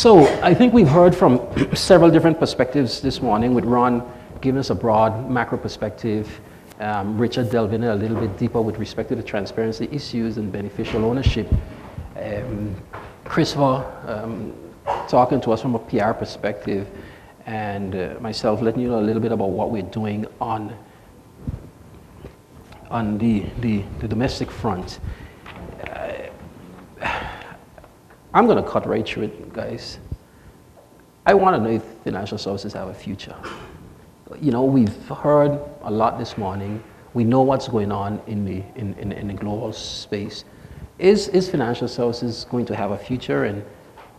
So I think we've heard from several different perspectives this morning, with Ron giving us a broad macro perspective, Richard delving a little bit deeper with respect to the transparency issues and beneficial ownership, Christopher talking to us from a PR perspective, and myself letting you know a little bit about what we're doing on the domestic front. I'm going to cut right through it, guys. I want to know if financial services have a future. You know, we've heard a lot this morning. We know what's going on in the global space. Is financial services going to have a future,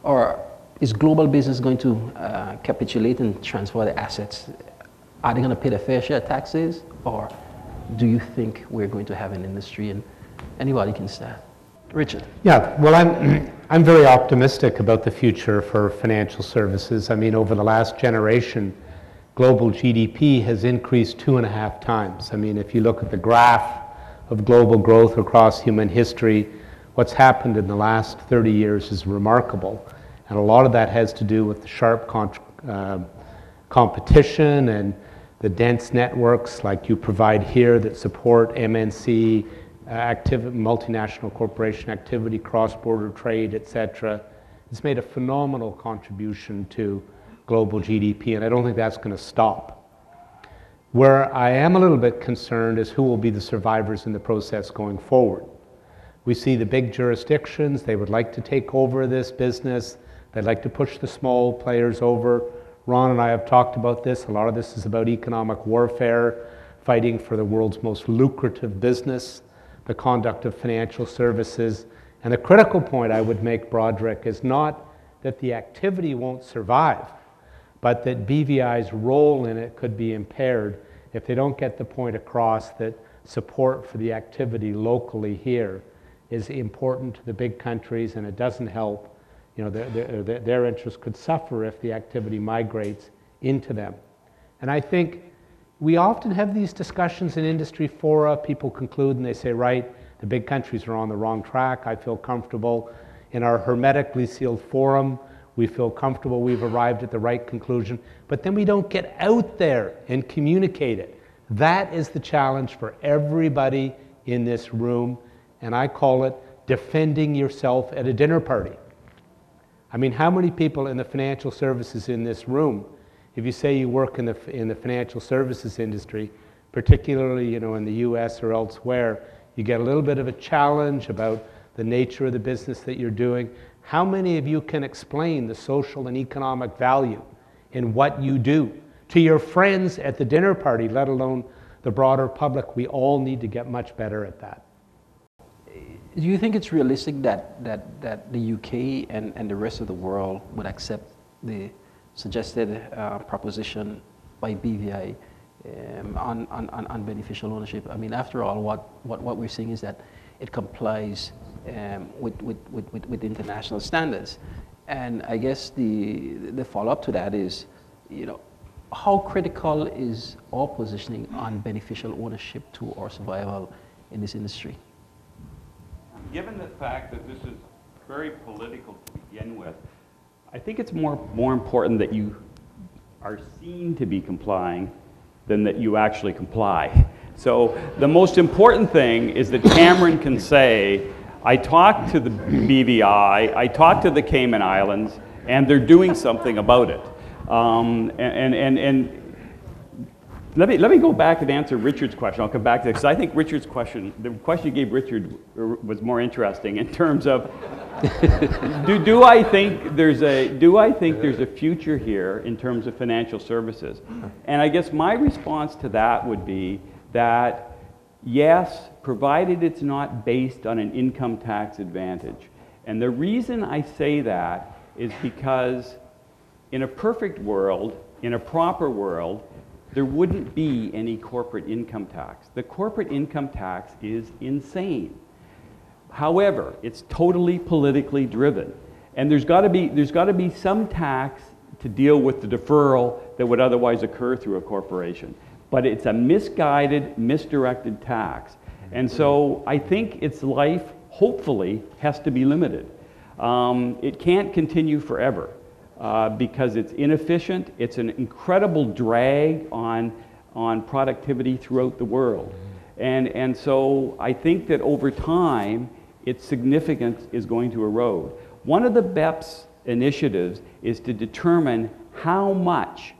or is global business going to capitulate and transfer the assets? Are they going to pay their fair share of taxes, or do you think we're going to have an industry? And anybody can start. Richard. Yeah, well, I'm very optimistic about the future for financial services. I mean, over the last generation, global GDP has increased 2.5 times. I mean, if you look at the graph of global growth across human history, what's happened in the last 30 years is remarkable. And a lot of that has to do with the sharp competition and the dense networks like you provide here that support MNC, multinational corporation activity, cross-border trade, etc. It's made a phenomenal contribution to global GDP, and I don't think that's going to stop. Where I am a little bit concerned is who will be the survivors in the process going forward. We see the big jurisdictions, they would like to take over this business, they'd like to push the small players over. Ron and I have talked about this. A lot of this is about economic warfare, fighting for the world's most lucrative business, the conduct of financial services. And the critical point I would make, Broderick, is not that the activity won't survive, but that BVI's role in it could be impaired if they don't get the point across that support for the activity locally here is important to the big countries, and it doesn't help. You know, their interests could suffer if the activity migrates into them. And I think we often have these discussions in industry fora. People conclude and they say, right, the big countries are on the wrong track. I feel comfortable. In our hermetically sealed forum, we feel comfortable we've arrived at the right conclusion. But then we don't get out there and communicate it. That is the challenge for everybody in this room. And I call it defending yourself at a dinner party. I mean, how many people in the financial services in this room, if you say you work in the financial services industry, particularly, you know, in the US or elsewhere, you get a little bit of a challenge about the nature of the business that you're doing. How many of you can explain the social and economic value in what you do to your friends at the dinner party, let alone the broader public? We all need to get much better at that. Do you think it's realistic that the UK and the rest of the world would accept the suggested proposition by BVI on beneficial ownership? I mean, after all, what we're seeing is that it complies with international standards. And I guess the follow-up to that is, you know, how critical is our positioning on beneficial ownership to our survival in this industry? Given the fact that this is very political to begin with, I think it's more important that you are seen to be complying than that you actually comply. So the most important thing is that Cameron can say, I talked to the BVI, I talked to the Cayman Islands, and they're doing something about it. Let me go back and answer Richard's question. I'll come back to it because I think Richard's question, the question you gave Richard, was more interesting in terms of do I think there's a future here in terms of financial services? And I guess my response to that would be that yes, provided it's not based on an income tax advantage. And the reason I say that is because in a perfect world, in a proper world, there wouldn't be any corporate income tax. The corporate income tax is insane. However, it's totally politically driven. And there's got to be some tax to deal with the deferral that would otherwise occur through a corporation. But it's a misguided, misdirected tax. And so I think its life, hopefully, has to be limited. It can't continue forever. because it's inefficient. It's an incredible drag on productivity throughout the world. And so I think that over time, its significance is going to erode. One of the BEPS initiatives is to determine how much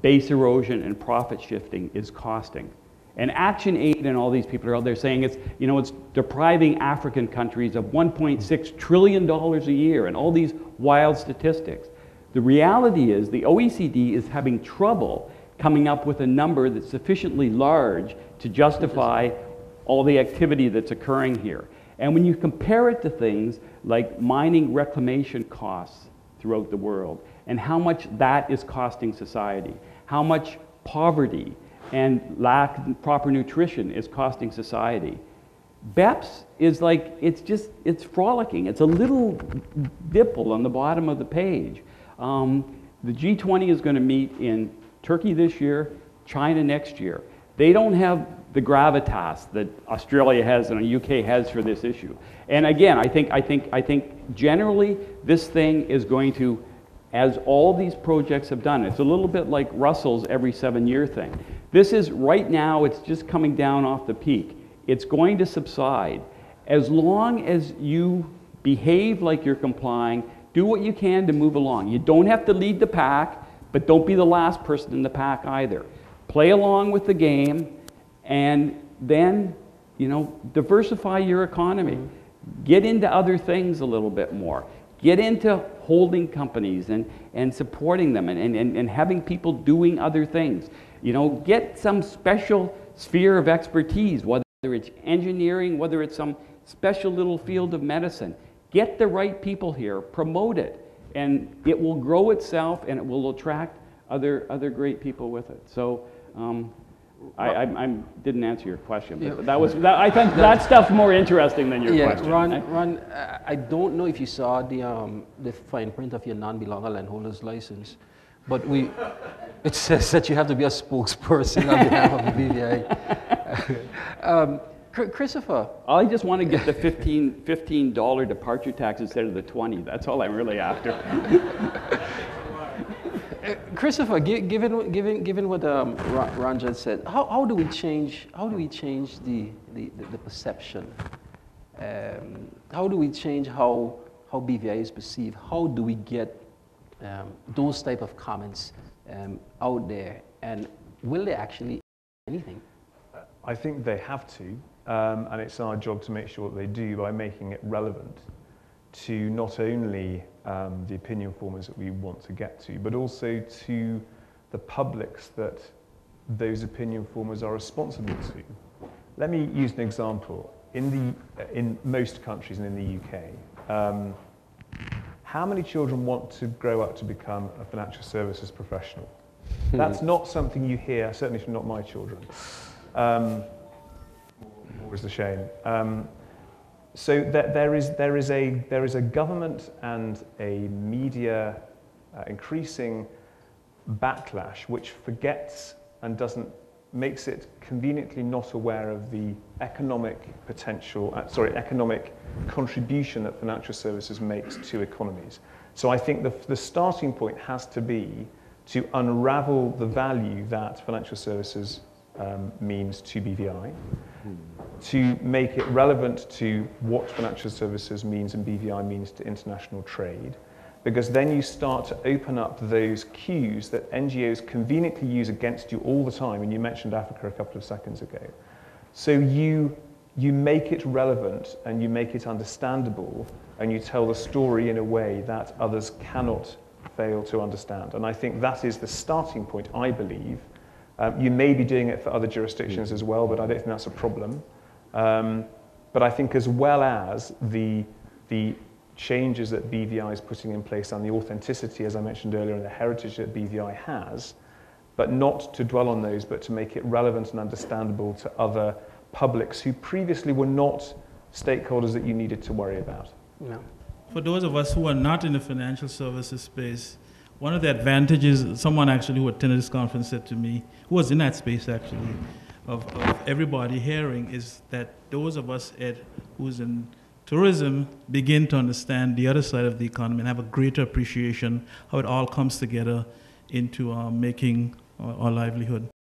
base erosion and profit shifting is costing. And Action Aid and all these people are out there saying it's, you know, it's depriving African countries of $1.6 trillion a year and all these wild statistics. The reality is the OECD is having trouble coming up with a number that's sufficiently large to justify all the activity that's occurring here. And when you compare it to things like mining reclamation costs throughout the world and how much that is costing society, how much poverty and lack of proper nutrition is costing society, BEPS is like, it's frolicking. It's a little dimple on the bottom of the page. The G20 is going to meet in Turkey this year, China next year. They don't have the gravitas that Australia has and the UK has for this issue. And again, I think generally this thing is going to, as all these projects have done, it's a little bit like Russell's every 7-year thing. This is, right now, it's just coming down off the peak. It's going to subside. As long as you behave like you're complying, do what you can to move along. You don't have to lead the pack, but don't be the last person in the pack either. Play along with the game, and then, you know, diversify your economy. Get into other things a little bit more. Get into holding companies and supporting them and having people doing other things. You know, get some special sphere of expertise, whether it's engineering, whether it's some special little field of medicine. Get the right people here, promote it, and it will grow itself and it will attract other great people with it. So I didn't answer your question, but I think that stuff's more interesting than your question. Ron, I don't know if you saw the fine print of your non-belonger landholder's license, but it says that you have to be a spokesperson on behalf of the BVI. Christopher. I just want to get the $15 departure tax instead of the 20. That's all I'm really after. Christopher, given what Ron just said, how do we change the perception? How do we change how BVI is perceived? How do we get those type of comments out there? And will they actually do anything? I think they have to, and it's our job to make sure that they do by making it relevant to not only the opinion formers that we want to get to, but also to the publics that those opinion formers are responsible to. Let me use an example. In most countries and in the UK, how many children want to grow up to become a financial services professional? That's not something you hear, certainly from not my children. More is the shame. So there is a government and a media increasing backlash which forgets and makes it conveniently not aware of the economic economic contribution that financial services makes to economies. So I think the starting point has to be to unravel the value that financial services means to BVI, to make it relevant to what financial services means and BVI means to international trade, because then you start to open up those cues that NGOs conveniently use against you all the time, and you mentioned Africa a couple of seconds ago. So you make it relevant and you make it understandable and you tell the story in a way that others cannot fail to understand. And I think that is the starting point, I believe. You may be doing it for other jurisdictions as well, but I don't think that's a problem. But I think as well as the changes that BVI is putting in place and the authenticity, as I mentioned earlier, and the heritage that BVI has, but not to dwell on those, but to make it relevant and understandable to other publics who previously were not stakeholders that you needed to worry about. No. For those of us who are not in the financial services space, one of the advantages, someone actually who attended this conference said to me, who was in that space actually, of everybody hearing, is that those of us, Ed, who's in tourism begin to understand the other side of the economy and have a greater appreciation how it all comes together into making our livelihood.